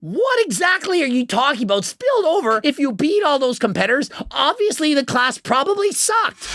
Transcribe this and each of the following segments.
What exactly are you talking about? Spilled over? If you beat all those competitors, obviously the class probably sucked.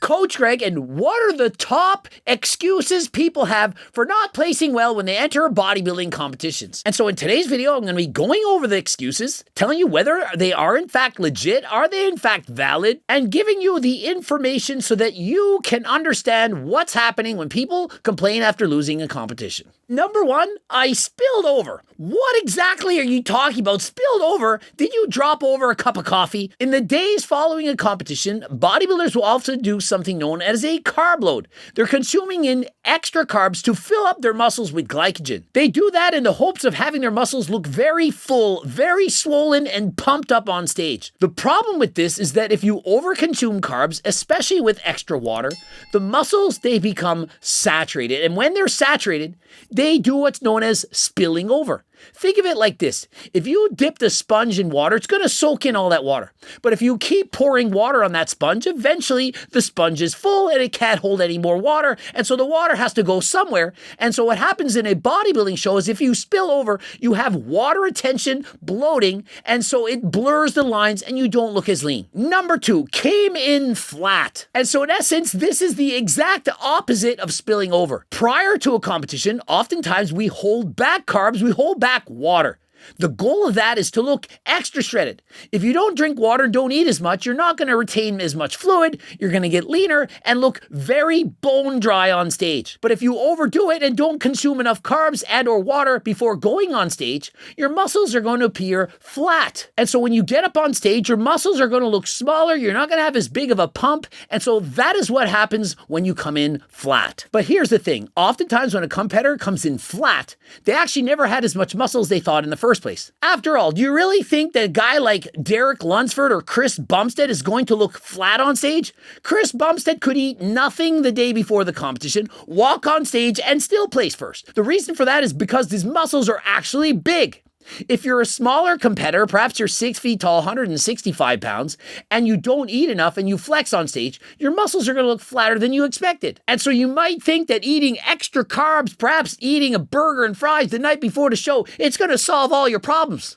Coach Greg, and what are the top excuses people have for not placing well when they enter bodybuilding competitions? And so in today's video, I'm going to be going over the excuses, telling you whether they are in fact legit, are they in fact valid, and giving you the information so that you can understand what's happening when people complain after losing a competition. Number one, I spilled over. What exactly are you talking about? Spilled over? Did you drop over a cup of coffee? In the days following a competition, bodybuilders will often do something known as a carb load. They're consuming in extra carbs to fill up their muscles with glycogen. They do that in the hopes of having their muscles look very full, very swollen, and pumped up on stage. The problem with this is that if you overconsume carbs, especially with extra water, the muscles, they become saturated. And when they're saturated, they do what's known as spilling over. Think of it like this. If you dip the sponge in water, it's going to soak in all that water. But if you keep pouring water on that sponge, eventually the sponge is full and it can't hold any more water. And so the water has to go somewhere. And so what happens in a bodybuilding show is if you spill over, you have water retention, bloating, and so it blurs the lines and you don't look as lean. Number two, came in flat. And so in essence, this is the exact opposite of spilling over. Prior to a competition, oftentimes we hold back carbs, we hold back water. The goal of that is to look extra shredded. If you don't drink water and don't eat as much, you're not going to retain as much fluid, you're going to get leaner and look very bone dry on stage. But if you overdo it and don't consume enough carbs and or water before going on stage, your muscles are going to appear flat. And so when you get up on stage, your muscles are going to look smaller, you're not going to have as big of a pump, and so that is what happens when you come in flat. But here's the thing, oftentimes when a competitor comes in flat, they actually never had as much muscle as they thought in the first place. After all, do you really think that a guy like Derek Lunsford or Chris Bumstead is going to look flat on stage? Chris Bumstead could eat nothing the day before the competition, walk on stage, and still place first. The reason for that is because his muscles are actually big. If you're a smaller competitor, perhaps you're 6 feet tall, 165 pounds, and you don't eat enough and you flex on stage, your muscles are going to look flatter than you expected. And so you might think that eating extra carbs, perhaps eating a burger and fries the night before the show, it's going to solve all your problems.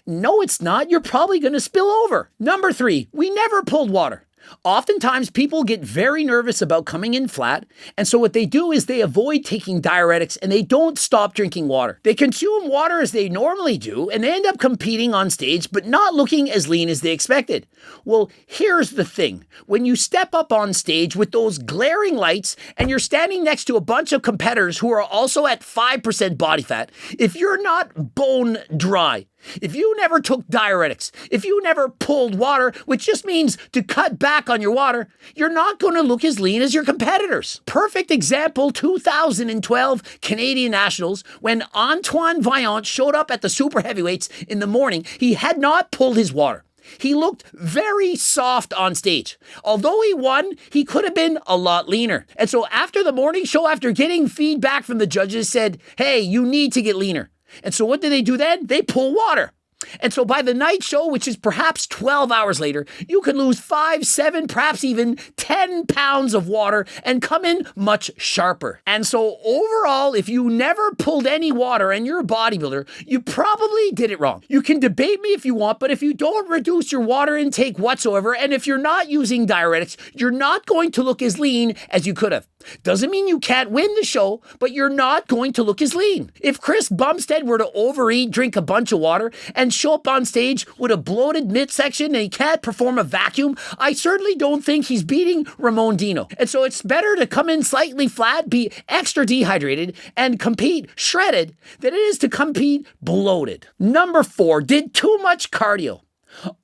No, it's not. You're probably going to spill over. Number three, we never pulled water. Oftentimes, people get very nervous about coming in flat, and so what they do is they avoid taking diuretics and they don't stop drinking water. They consume water as they normally do, and they end up competing on stage, but not looking as lean as they expected. Well, here's the thing. When you step up on stage with those glaring lights, and you're standing next to a bunch of competitors who are also at 5% body fat, if you're not bone dry, if you never took diuretics, if you never pulled water, which just means to cut back on your water, you're not going to look as lean as your competitors. Perfect example, 2012 Canadian Nationals, when Antoine Vaillant showed up at the super heavyweights in the morning, he had not pulled his water. He looked very soft on stage. Although he won, he could have been a lot leaner. And so after the morning show, after getting feedback from the judges, said, hey, you need to get leaner. And so what do they do then? They pull water. And so by the night show, which is perhaps 12 hours later, you can lose 5, 7, perhaps even 10 pounds of water and come in much sharper. And so overall, if you never pulled any water and you're a bodybuilder, you probably did it wrong. You can debate me if you want, but if you don't reduce your water intake whatsoever, and if you're not using diuretics, you're not going to look as lean as you could have. Doesn't mean you can't win the show, but you're not going to look as lean. If Chris Bumstead were to overeat, drink a bunch of water, and show up on stage with a bloated midsection and he can't perform a vacuum, I certainly don't think he's beating Ramon Dino. And so it's better to come in slightly flat, be extra dehydrated, and compete shredded than it is to compete bloated. Number four, did too much cardio.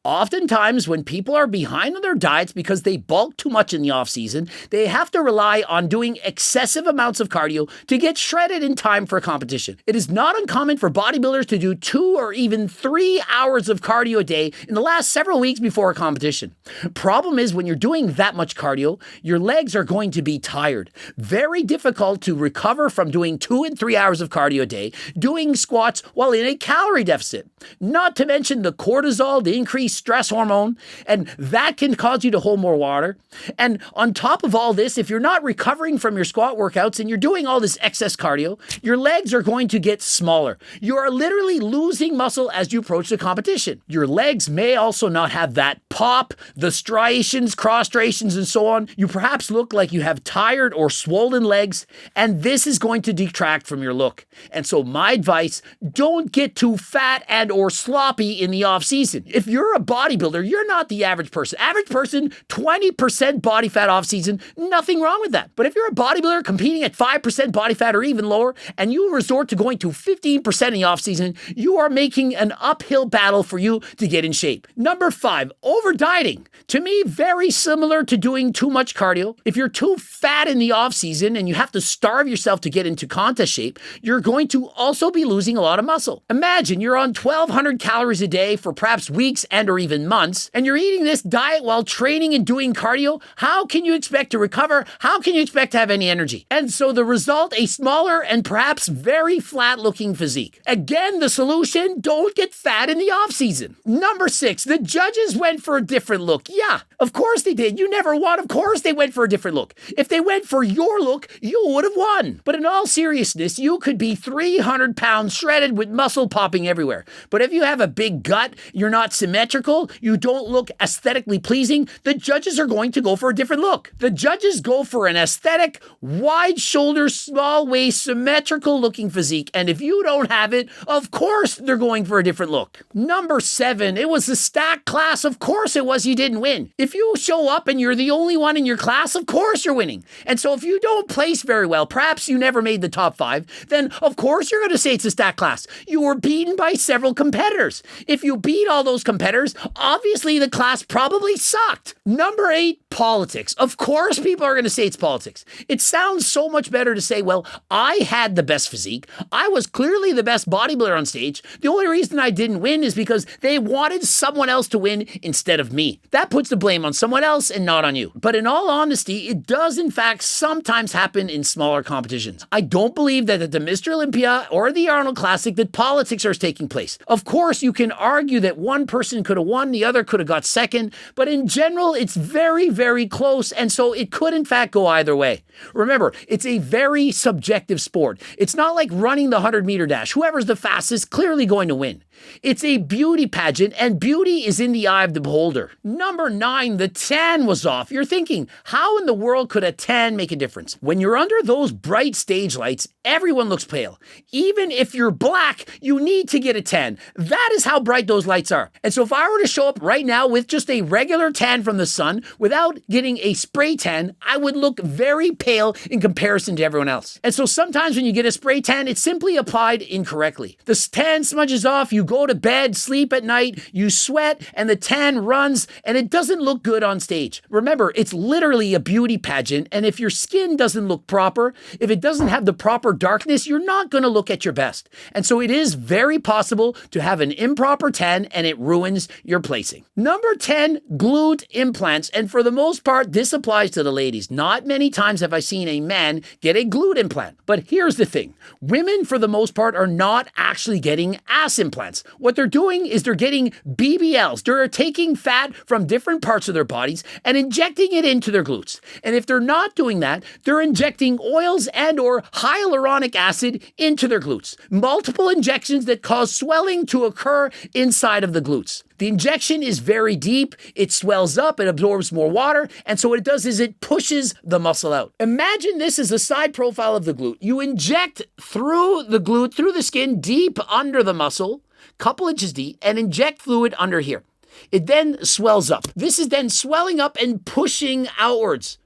Oftentimes, when people are behind on their diets because they bulk too much in the off season, they have to rely on doing excessive amounts of cardio to get shredded in time for a competition. It is not uncommon for bodybuilders to do 2 or even 3 hours of cardio a day in the last several weeks before a competition. Problem is, when you're doing that much cardio, your legs are going to be tired. Very difficult to recover from doing 2 and 3 hours of cardio a day, doing squats while in a calorie deficit. Not to mention the cortisol, the increased stress hormone, and that can cause you to hold more water. And on top of all this, if you're not recovering from your squat workouts and you're doing all this excess cardio, your legs are going to get smaller. You are literally losing muscle as you approach the competition. Your legs may also not have that pop, the striations, cross striations, and so on. You perhaps look like you have tired or swollen legs, and this is going to detract from your look. And so my advice, don't get too fat and or sloppy in the off season. If you're a bodybuilder, you're not the average person. Average person, 20% body fat off season, nothing wrong with that. But if you're a bodybuilder competing at 5% body fat or even lower, and you resort to going to 15% in the off season, you are making an uphill battle for you to get in shape. Number 5, over dieting. To me, very similar to doing too much cardio. If you're too fat in the off season and you have to starve yourself to get into contest shape, you're going to also be losing a lot of muscle. Imagine you're on 1,200 calories a day for perhaps weeks and or even months, and you're eating this diet while training and doing cardio. How can you expect to recover? How can you expect to have any energy? And so the result, a smaller and perhaps very flat looking physique. Again, the solution, don't get fat in the off season. Number 6, the judges went for a different look. Yeah, of course they did. You never won. Of course they went for a different look. If they went for your look, you would have won. But in all seriousness, you could be 300 pounds shredded with muscle popping everywhere. But if you have a big gut, you're not symmetrical, you don't look aesthetically pleasing, the judges are going to go for a different look. The judges go for an aesthetic, wide shoulders, small waist, symmetrical looking physique. And if you don't have it, of course they're going for a different look. Number 7, it was the stack class. Of course it was. You didn't win. If you show up and you're the only one in your class, of course you're winning. And so if you don't place very well, perhaps you never made the top 5, then of course you're going to say it's a stack class. You were beaten by several competitors. If you beat all those competitors, obviously the class probably sucked. Number 8, politics. Of course people are going to say it's politics. It sounds so much better to say, well, I had the best physique. I was clearly the best bodybuilder on stage. The only reason I didn't win is because they wanted someone else to win instead of me. That puts the blame on someone else and not on you. But in all honesty, it does in fact sometimes happen in smaller competitions. I don't believe that at the Mr. Olympia or the Arnold Classic that politics are taking place. Of course, you can argue that one person could have won, the other could have got second, but in general, it's very, very close, and so it could in fact go either way. Remember, it's a very subjective sport. It's not like running the 100-meter dash. Whoever's the fastest, clearly going to win. It's a beauty pageant, and beauty is in the eye of the beholder. Number 9, the tan was off. You're thinking, how in the world could a tan make a difference? When you're under those bright stage lights, everyone looks pale. Even if you're black, you need to get a tan. That is how bright those lights are. And so if I were to show up right now with just a regular tan from the sun, without getting a spray tan, I would look very pale in comparison to everyone else. And so sometimes when you get a spray tan, it's simply applied incorrectly. The tan smudges off, you go to bed, sleep at night, you sweat, and the tan runs, and it doesn't look good on stage. Remember, it's literally a beauty pageant, and if your skin doesn't look proper, if it doesn't have the proper darkness, you're not going to look at your best. And so it is very possible to have an improper tan, and it ruins your placing. Number 10, glute implants, and for the most part, this applies to the ladies. Not many times have I seen a man get a glute implant. But here's the thing. Women, for the most part, are not actually getting ass implants. What they're doing is they're getting BBLs. They're taking fat from different parts of their bodies and injecting it into their glutes. And if they're not doing that, they're injecting oils and or hyaluronic acid into their glutes. Multiple injections that cause swelling to occur inside of the glutes. The injection is very deep, it swells up, it absorbs more water, and so what it does is it pushes the muscle out. Imagine this is a side profile of the glute. You inject through the glute, through the skin, deep under the muscle, couple inches deep, and inject fluid under here. It then swells up. This is then swelling up and pushing outwards.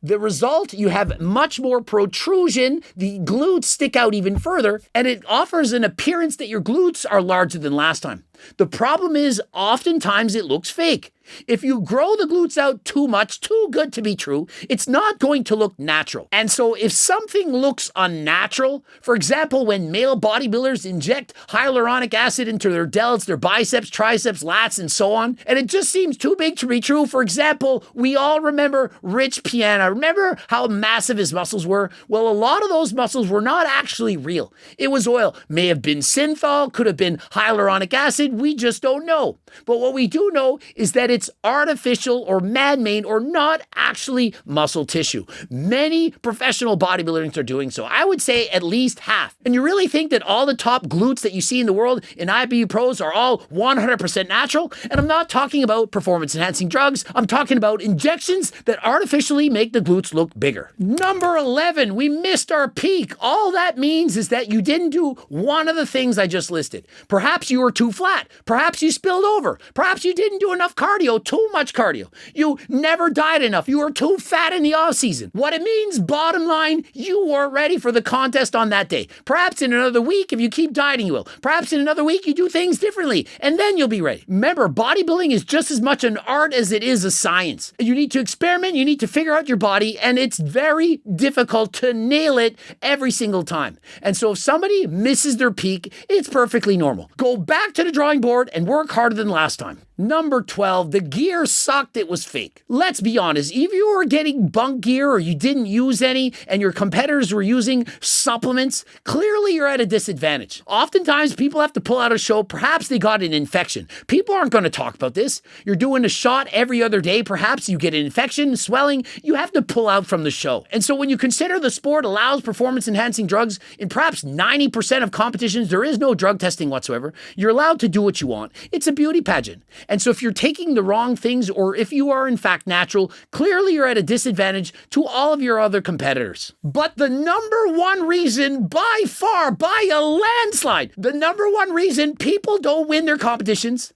The result, you have much more protrusion, the glutes stick out even further, and it offers an appearance that your glutes are larger than last time. The problem is, oftentimes it looks fake. If you grow the glutes out too much, too good to be true, it's not going to look natural. And so if something looks unnatural, for example, when male bodybuilders inject hyaluronic acid into their delts, their biceps, triceps, lats, and so on, and it just seems too big to be true. For example, we all remember Rich Piana. Remember how massive his muscles were? Well, a lot of those muscles were not actually real. It was oil. May have been synthol, could have been hyaluronic acid, invented, we just don't know. But what we do know is that it's artificial or man-made or not actually muscle tissue. Many professional bodybuilders are doing so. I would say at least half. And you really think that all the top glutes that you see in the world in IFBB pros are all 100% natural? And I'm not talking about performance-enhancing drugs. I'm talking about injections that artificially make the glutes look bigger. Number 11, we missed our peak. All that means is that you didn't do one of the things I just listed. Perhaps you were too flat. Perhaps you spilled over. Perhaps you didn't do enough cardio, too much cardio. You never diet enough. You were too fat in the off season. What it means, bottom line, you weren't ready for the contest on that day. Perhaps in another week, if you keep dieting, you will. Perhaps in another week, you do things differently, and then you'll be ready. Remember, bodybuilding is just as much an art as it is a science. You need to experiment, you need to figure out your body, and it's very difficult to nail it every single time. And so if somebody misses their peak, it's perfectly normal. Go back to the drawing board and work harder than last time. Number 12, the gear sucked, it was fake. Let's be honest, if you were getting bunk gear or you didn't use any and your competitors were using supplements, clearly you're at a disadvantage. Oftentimes people have to pull out a show, perhaps they got an infection. People aren't going to talk about this. You're doing a shot every other day, perhaps you get an infection, swelling, you have to pull out from the show. And so when you consider the sport allows performance-enhancing drugs, in perhaps 90% of competitions, there is no drug testing whatsoever. You're allowed to do what you want. It's a beauty pageant. And so if you're taking the wrong things, or if you are in fact natural, clearly you're at a disadvantage to all of your other competitors. But the number one reason, by far, by a landslide, the number one reason people don't win their competitions,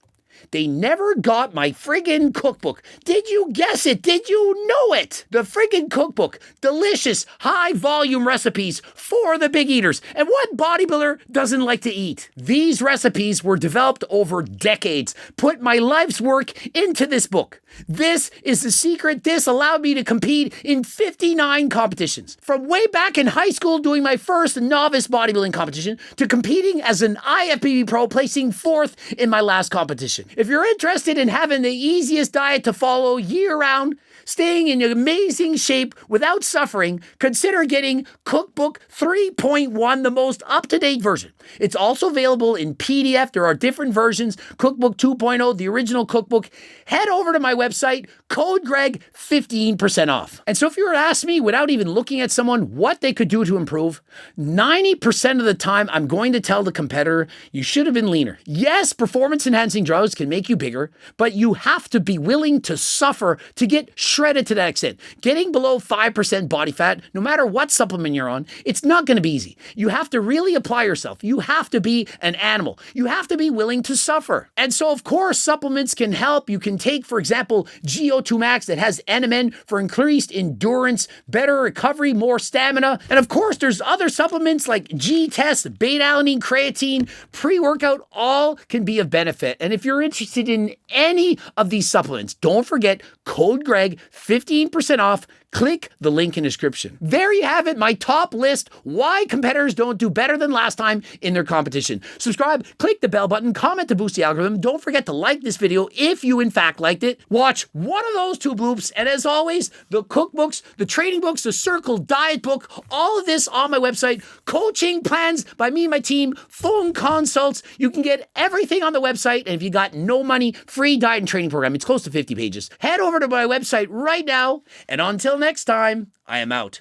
they never got my friggin' cookbook. Did you guess it? Did you know it? The friggin' cookbook. Delicious, high-volume recipes for the big eaters. And what bodybuilder doesn't like to eat? These recipes were developed over decades. Put my life's work into this book. This is the secret. This allowed me to compete in 59 competitions. From way back in high school doing my first novice bodybuilding competition to competing as an IFBB pro, placing 4th in my last competition. If you're interested in having the easiest diet to follow year-round, staying in amazing shape without suffering, consider getting Cookbook 3.1, the most up-to-date version. It's also available in PDF. There are different versions. Cookbook 2.0, the original cookbook. Head over to my website, code Greg, 15% off. And so if you were to ask me, without even looking at someone, what they could do to improve, 90% of the time, I'm going to tell the competitor, you should have been leaner. Yes, performance-enhancing drugs can make you bigger, but you have to be willing to suffer to get shredded to that extent. Getting below 5% body fat, no matter what supplement you're on, it's not going to be easy. You have to really apply yourself. You have to be an animal. You have to be willing to suffer. And so, of course, supplements can help. You can take, for example, GO2 Max that has NMN for increased endurance, better recovery, more stamina. And of course, there's other supplements like G-Test, beta-alanine, creatine, pre-workout, all can be of benefit. And if you're interested in any of these supplements, don't forget code Greg, 15% off. Click the link in the description. There you have it, my top list, why competitors don't do better than last time in their competition. Subscribe, click the bell button, comment to boost the algorithm. Don't forget to like this video if you in fact liked it. Watch one of those 2 bloops, and as always, the cookbooks, the training books, the Circle diet book, all of this on my website, coaching plans by me and my team, phone consults. You can get everything on the website, and if you got no money, free diet and training program. It's close to 50 pages. Head over to my website right now, and until next time, I am out.